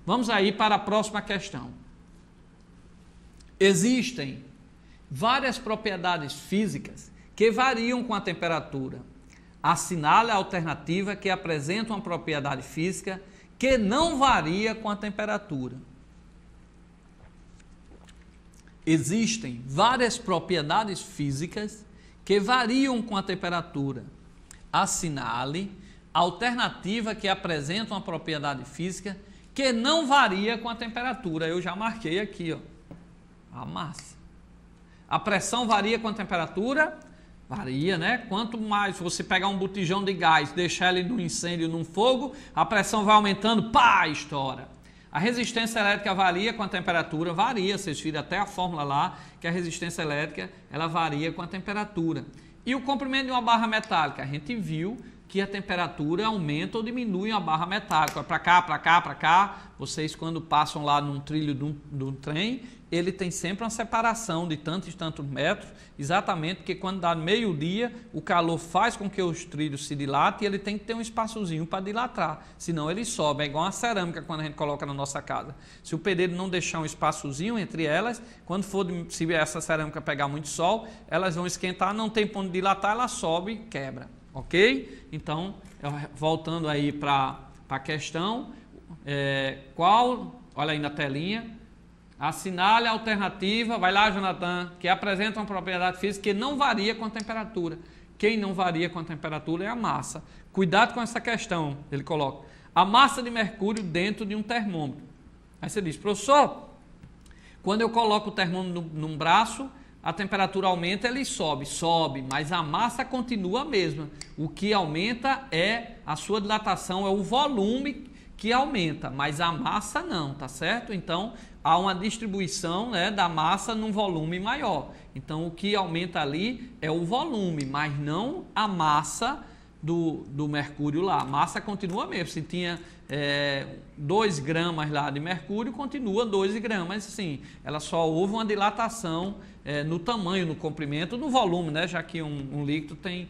Vamos aí para a próxima questão. Existem várias propriedades físicas que variam com a temperatura. Assinale a alternativa que apresenta uma propriedade física que não varia com a temperatura. Existem várias propriedades físicas que variam com a temperatura. Assinale a alternativa que apresenta uma propriedade física que não varia com a temperatura. Eu já marquei aqui, ó, a massa. A pressão varia com a temperatura? Varia, né? Quanto mais você pegar um botijão de gás, deixar ele no incêndio, num fogo, a pressão vai aumentando, pá, estoura. A resistência elétrica varia com a temperatura? Varia, vocês viram até a fórmula lá, que a resistência elétrica, ela varia com a temperatura. E o comprimento de uma barra metálica? A gente viu que a temperatura aumenta ou diminui uma barra metálica. Para cá, para cá, para cá. Vocês quando passam lá num trilho do trem, ele tem sempre uma separação de tantos e tantos metros, exatamente porque quando dá meio-dia, o calor faz com que os trilhos se dilatem e ele tem que ter um espaçozinho para dilatar, senão ele sobe. É igual uma cerâmica quando a gente coloca na nossa casa. Se o pedreiro não deixar um espaçozinho entre elas, quando for, se essa cerâmica pegar muito sol, elas vão esquentar, não tem ponto de dilatar, ela sobe e quebra. Ok? Então, voltando aí para a questão, olha aí na telinha, assinale a alternativa, vai lá, Jonathan, que apresenta uma propriedade física que não varia com a temperatura. Quem não varia com a temperatura é a massa. Cuidado com essa questão, ele coloca. A massa de mercúrio dentro de um termômetro. Aí você diz, professor, quando eu coloco o termômetro num braço, a temperatura aumenta, ele sobe, mas a massa continua a mesma. O que aumenta é a sua dilatação, é o volume que aumenta, mas a massa não, tá certo? Então, há uma distribuição, né, da massa num volume maior. Então, o que aumenta ali é o volume, mas não a massa do mercúrio lá. A massa continua mesmo. Se tinha 2 gramas lá de mercúrio, continua 2 gramas, sim. Ela só houve uma dilatação no tamanho, no comprimento, no volume, né? Já que um líquido tem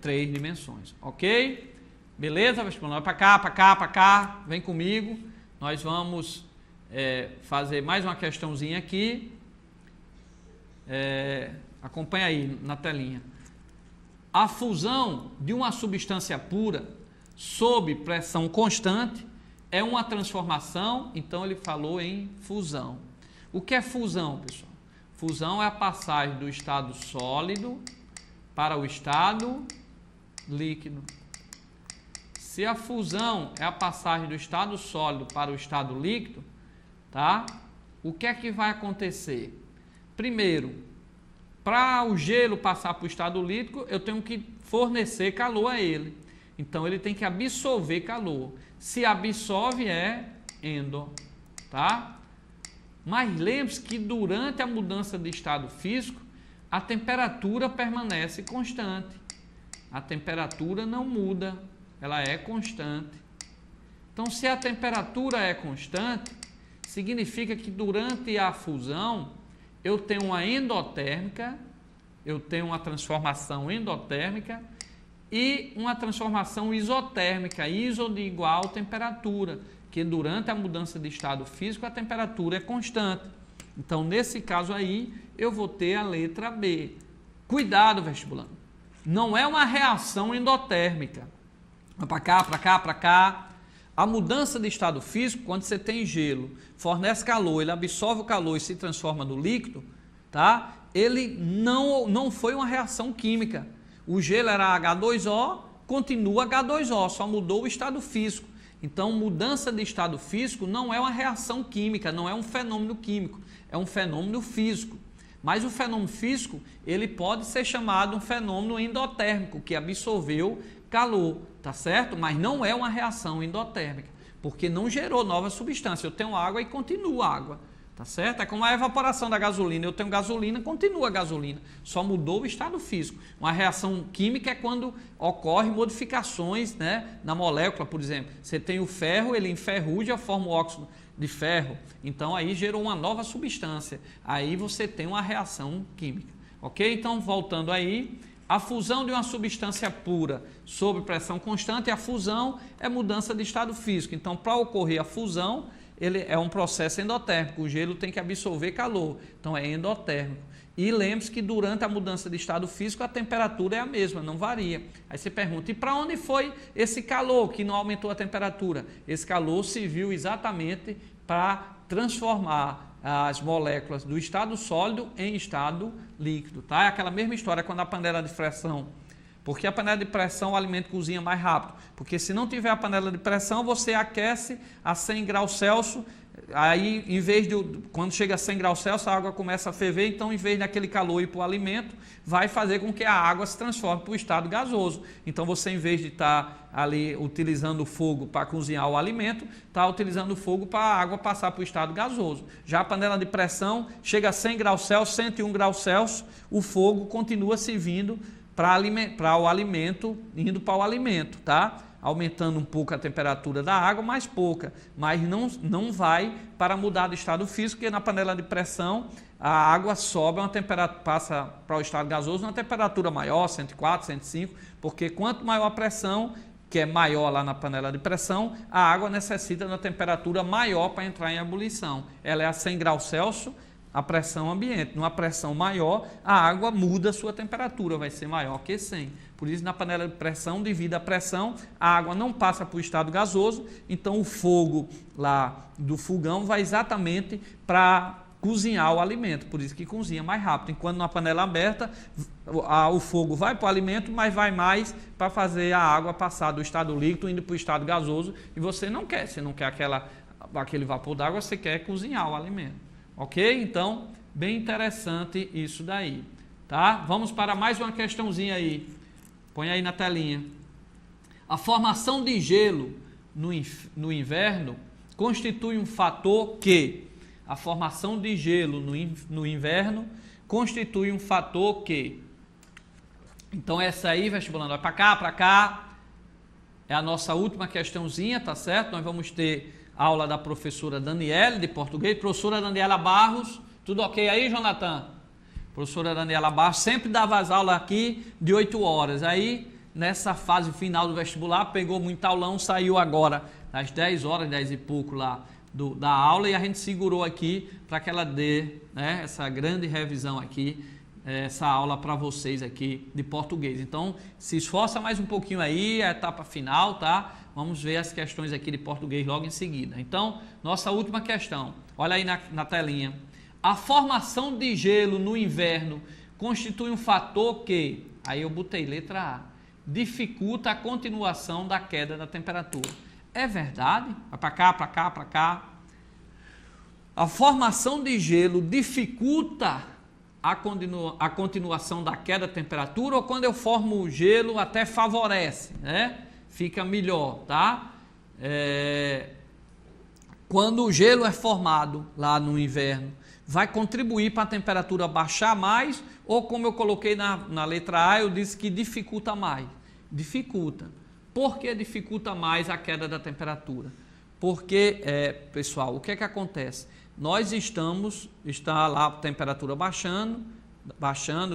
3 dimensões, ok? Beleza? Vamos para cá, para cá, para cá. Vem comigo. Nós vamos fazer mais uma questãozinha aqui. Acompanha aí na telinha. A fusão de uma substância pura sob pressão constante é uma transformação, então ele falou em fusão. O que é fusão, pessoal? Fusão é a passagem do estado sólido para o estado líquido. Se a fusão é a passagem do estado sólido para o estado líquido, tá? O que é que vai acontecer? Primeiro, para o gelo passar para o estado líquido, eu tenho que fornecer calor a ele. Então, ele tem que absorver calor. Se absorve, é endo, tá? Mas lembre-se que durante a mudança de estado físico, a temperatura permanece constante. A temperatura não muda, ela é constante. Então, se a temperatura é constante, significa que durante a fusão, eu tenho uma endotérmica, eu tenho uma transformação endotérmica e uma transformação isotérmica, iso de igual temperatura, que durante a mudança de estado físico a temperatura é constante. Então, nesse caso aí, eu vou ter a letra B. Cuidado, vestibulando. Não é uma reação endotérmica. Para cá, para cá, para cá. A mudança de estado físico, quando você tem gelo, fornece calor, ele absorve o calor e se transforma no líquido, tá? Ele não foi uma reação química. O gelo era H2O, continua H2O, só mudou o estado físico. Então, mudança de estado físico não é uma reação química, não é um fenômeno químico, é um fenômeno físico. Mas o fenômeno físico, ele pode ser chamado um fenômeno endotérmico, que absorveu calor, tá certo? Mas não é uma reação endotérmica, porque não gerou nova substância. Eu tenho água e continua água, tá certo? É como a evaporação da gasolina. Eu tenho gasolina, continua a gasolina, só mudou o estado físico. Uma reação química é quando ocorrem modificações, né, na molécula, por exemplo. Você tem o ferro, ele enferruja, forma o óxido de ferro, então aí gerou uma nova substância. Aí você tem uma reação química, ok? Então, voltando aí, A fusão de uma substância pura sob pressão constante, a fusão é mudança de estado físico. Então, para ocorrer a fusão, ele é um processo endotérmico. O gelo tem que absorver calor, então é endotérmico. E lembre-se que durante a mudança de estado físico, a temperatura é a mesma, não varia. Aí você pergunta, e para onde foi esse calor que não aumentou a temperatura? Esse calor serviu exatamente para transformar as moléculas do estado sólido em estado líquido, tá? É aquela mesma história quando a panela de pressão. Porque a panela de pressão o alimento cozinha mais rápido. Porque se não tiver a panela de pressão, você aquece a 100 graus Celsius. Aí, em vez de, quando chega a 100 graus Celsius, a água começa a ferver, então, em vez daquele calor ir para o alimento, vai fazer com que a água se transforme para o estado gasoso. Então, você, em vez de estar ali utilizando o fogo para cozinhar o alimento, está utilizando o fogo para a água passar para o estado gasoso. Já a panela de pressão chega a 100 graus Celsius, 101 graus Celsius, o fogo continua servindo para o alimento, indo para o alimento, tá? Aumentando um pouco a temperatura da água, mais pouca, mas não vai para mudar de estado físico, porque na panela de pressão a água sobe, passa para o estado gasoso uma temperatura maior, 104, 105, porque quanto maior a pressão, que é maior lá na panela de pressão, a água necessita de uma temperatura maior para entrar em ebulição. Ela é a 100 graus Celsius, a pressão ambiente. Numa pressão maior, a água muda a sua temperatura, vai ser maior que 100. Por isso, na panela de pressão, devido à pressão, a água não passa para o estado gasoso, então o fogo lá do fogão vai exatamente para cozinhar o alimento, por isso que cozinha mais rápido. Enquanto na panela aberta, o fogo vai para o alimento, mas vai mais para fazer a água passar do estado líquido, indo para o estado gasoso, e você não quer aquele vapor d'água, você quer cozinhar o alimento. Ok? Então, bem interessante isso daí. Tá? Vamos para mais uma questãozinha aí. Põe aí na telinha. A formação de gelo no inverno constitui um fator que... A formação de gelo no inverno constitui um fator que... Então, essa aí, vestibulando, vai para cá. É a nossa última questãozinha, tá certo? Nós vamos ter aula da professora Daniela, de português. Professora Daniela Barros, tudo ok aí, Jonathan? Professora Daniela Barros sempre dava as aulas aqui de 8 horas. Aí, nessa fase final do vestibular, pegou muito aulão, saiu agora às 10 horas, 10 e pouco lá da aula, e a gente segurou aqui para que ela dê, né, essa grande revisão aqui, essa aula para vocês aqui de português. Então, se esforça mais um pouquinho aí, a etapa final, tá? Vamos ver as questões aqui de português logo em seguida. Então, nossa última questão, olha aí na telinha. A formação de gelo no inverno constitui um fator que, aí eu botei letra A, dificulta a continuação da queda da temperatura. É verdade? Vai para cá, para cá, para cá. A formação de gelo dificulta a continuação da queda da temperatura, ou quando eu formo o gelo até favorece, né? Fica melhor, tá? Quando o gelo é formado lá no inverno, vai contribuir para a temperatura baixar mais, ou como eu coloquei na letra A, eu disse que dificulta mais. Dificulta. Por que dificulta mais a queda da temperatura? Porque, pessoal, o que é que acontece? Nós está lá a temperatura baixando,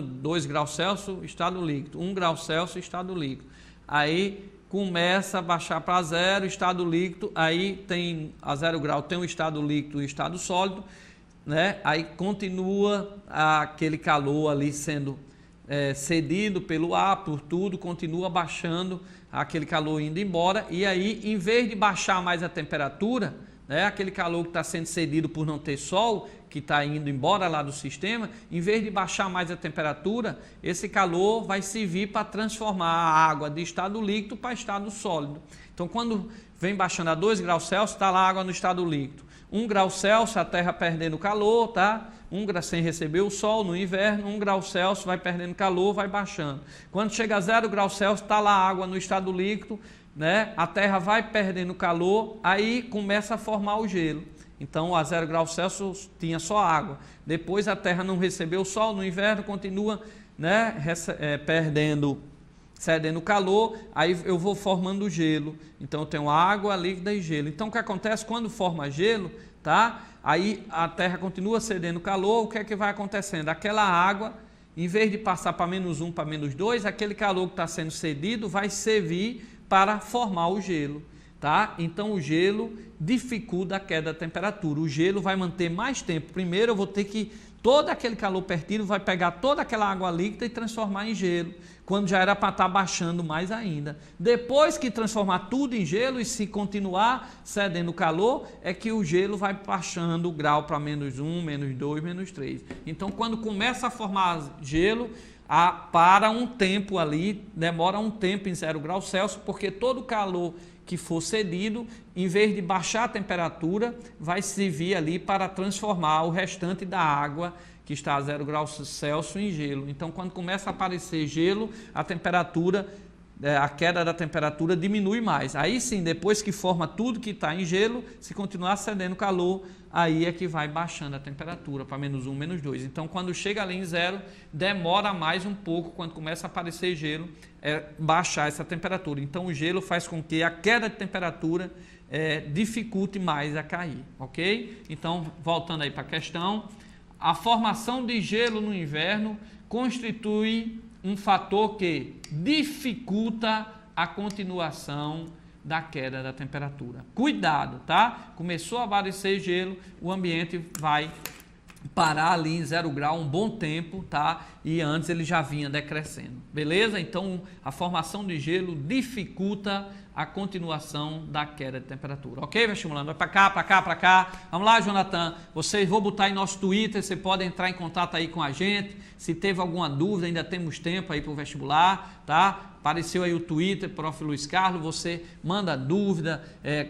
2 graus Celsius, estado líquido, 1 grau Celsius, estado líquido. Aí começa a baixar para 0, estado líquido, aí tem a 0 grau, tem o estado líquido e o estado sólido, né? Aí continua aquele calor ali sendo cedido pelo ar, por tudo, continua baixando, aquele calor indo embora, e aí, em vez de baixar mais a temperatura, né, aquele calor que está sendo cedido por não ter sol, que está indo embora lá do sistema, em vez de baixar mais a temperatura, esse calor vai servir para transformar a água de estado líquido para estado sólido. Então, quando vem baixando a 2 graus Celsius, está lá a água no estado líquido. 1 grau Celsius, a Terra perdendo calor, tá? 1 grau sem receber o sol no inverno, 1 grau Celsius vai perdendo calor, vai baixando. Quando chega a 0 grau Celsius, está lá a água no estado líquido, né? A Terra vai perdendo calor, aí começa a formar o gelo. Então, a 0 graus Celsius tinha só água. Depois a Terra não recebeu o sol no inverno, continua, né, cedendo calor, aí eu vou formando gelo. Então eu tenho água, líquida e gelo. Então o que acontece quando forma gelo, tá? Aí a Terra continua cedendo calor, o que é que vai acontecendo? Aquela água em vez de passar para -1 para -2, aquele calor que está sendo cedido vai servir para formar o gelo, tá? Então o gelo dificulta a queda da temperatura, o gelo vai manter mais tempo. Primeiro eu vou ter que, todo aquele calor perdido vai pegar toda aquela água líquida e transformar em gelo, quando já era para estar baixando mais ainda. Depois que transformar tudo em gelo e se continuar cedendo calor, é que o gelo vai baixando o grau para -1, -2, -3. Então quando começa a formar gelo, para um tempo ali, demora um tempo em 0 graus Celsius, porque todo o calor que for cedido, em vez de baixar a temperatura, vai servir ali para transformar o restante da água que está a 0 graus Celsius em gelo. Então, quando começa a aparecer gelo, a temperatura, a queda da temperatura diminui mais. Aí sim, depois que forma tudo que está em gelo, se continuar cedendo calor, aí é que vai baixando a temperatura para -1, -2. Então, quando chega ali em 0, demora mais um pouco, quando começa a aparecer gelo, baixar essa temperatura. Então, o gelo faz com que a queda de temperatura dificulte mais a cair, ok? Então, voltando aí para a questão, a formação de gelo no inverno constitui um fator que dificulta a continuação da queda da temperatura. Cuidado, tá? Começou a aparecer gelo, o ambiente vai parar ali em 0 grau um bom tempo, tá? E antes ele já vinha decrescendo, beleza? Então a formação de gelo dificulta a continuação da queda de temperatura, ok, vestibulando? Vai para cá, para cá, para cá. Vamos lá, Jonathan. Vou botar em nosso Twitter, você pode entrar em contato aí com a gente. Se teve alguma dúvida, ainda temos tempo aí para o vestibular, tá? Apareceu aí o Twitter, Prof. Luiz Carlos, você manda dúvida,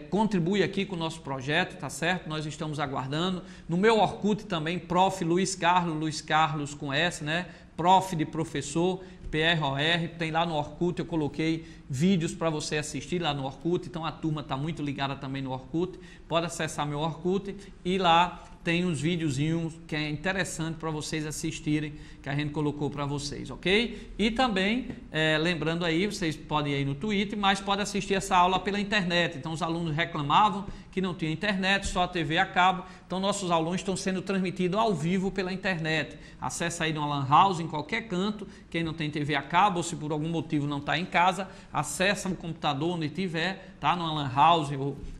contribui aqui com o nosso projeto, tá certo? Nós estamos aguardando. No meu Orkut também, Prof. Luiz Carlos com S, né? Prof de professor, PROR, tem lá no Orkut, eu coloquei vídeos para você assistir lá no Orkut, então a turma está muito ligada também no Orkut, pode acessar meu Orkut e lá tem uns videozinhos que é interessante para vocês assistirem, que a gente colocou para vocês, ok? E também, lembrando aí, vocês podem ir aí no Twitter, mas podem assistir essa aula pela internet. Então os alunos reclamavam que não tinha internet, só a TV a cabo, então nossos alunos estão sendo transmitidos ao vivo pela internet. Acesse aí no Lan House, em qualquer canto, quem não tem TV a cabo ou se por algum motivo não está em casa, acessa no computador onde tiver, tá? No Lan House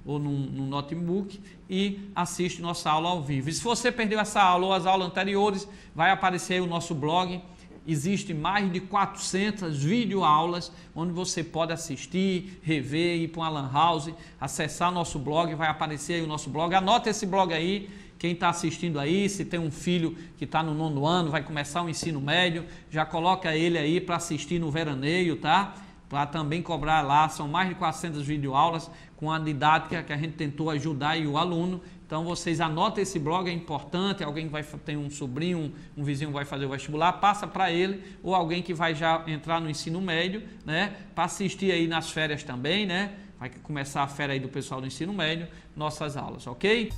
ou no notebook e assiste nossa aula ao vivo. E se você perdeu essa aula ou as aulas anteriores, vai aparecer aí o nosso blog. Existe mais de 400 videoaulas onde você pode assistir, rever, ir para uma Lan House, acessar nosso blog, vai aparecer aí o nosso blog. Anota esse blog aí, quem está assistindo aí, se tem um filho que está no 9º ano, vai começar o ensino médio, já coloca ele aí para assistir no veraneio, tá? Para também cobrar lá, são mais de 400 videoaulas com a didática que a gente tentou ajudar aí o aluno. Então vocês anotem esse blog, é importante, alguém que vai ter um sobrinho, um vizinho vai fazer o vestibular, passa para ele, ou alguém que vai já entrar no ensino médio, né, para assistir aí nas férias também, né, vai começar a férias aí do pessoal do ensino médio, nossas aulas, ok?